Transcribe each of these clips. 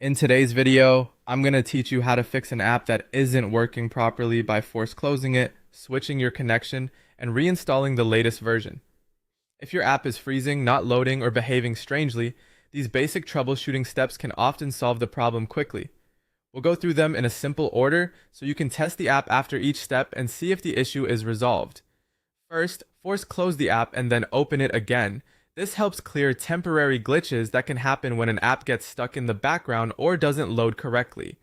In today's video, I'm going to teach you how to fix an app that isn't working properly by force closing it, switching your connection, and reinstalling the latest version. If your app is freezing, not loading, or behaving strangely, these basic troubleshooting steps can often solve the problem quickly. We'll go through them in a simple order so you can test the app after each step and see if the issue is resolved. First, force close the app and then open it again. This helps clear temporary glitches that can happen when an app gets stuck in the background or doesn't load correctly.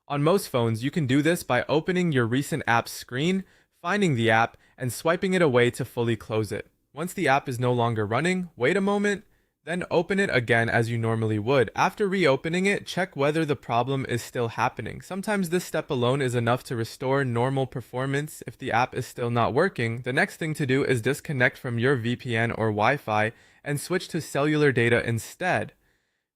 On most phones, you can do this by opening your recent app's screen, finding the app, and swiping it away to fully close it. Once the app is no longer running, wait a moment, then open it again as you normally would. After reopening it, check whether the problem is still happening. Sometimes this step alone is enough to restore normal performance. If the app is still not working, the next thing to do is disconnect from your VPN or Wi-Fi and switch to cellular data instead.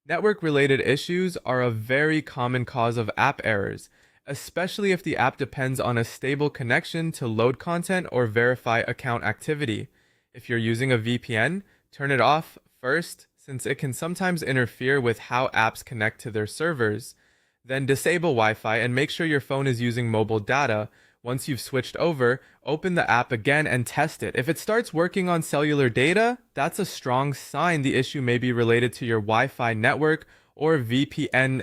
Network-related issues are a very common cause of app errors, especially if the app depends on a stable connection to load content or verify account activity. If you're using a VPN, turn it off first, since it can sometimes interfere with how apps connect to their servers. Then disable Wi-Fi and make sure your phone is using mobile data. Once you've switched over, open the app again and test it. If it starts working on cellular data, that's a strong sign the issue may be related to your Wi-Fi network or VPN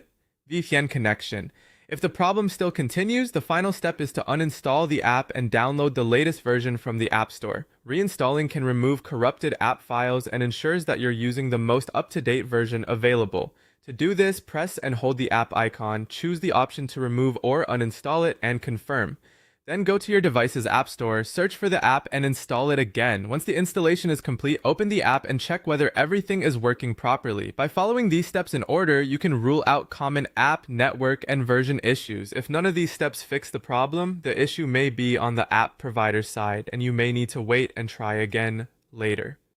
connection. If the problem still continues, the final step is to uninstall the app and download the latest version from the App Store. Reinstalling can remove corrupted app files and ensures that you're using the most up-to-date version available. To do this, press and hold the app icon, choose the option to remove or uninstall it, and confirm. Then go to your device's App Store, search for the app, and install it again. Once the installation is complete, open the app and check whether everything is working properly. By following these steps in order, you can rule out common app, network, and version issues. If none of these steps fix the problem, the issue may be on the app provider's side, and you may need to wait and try again later.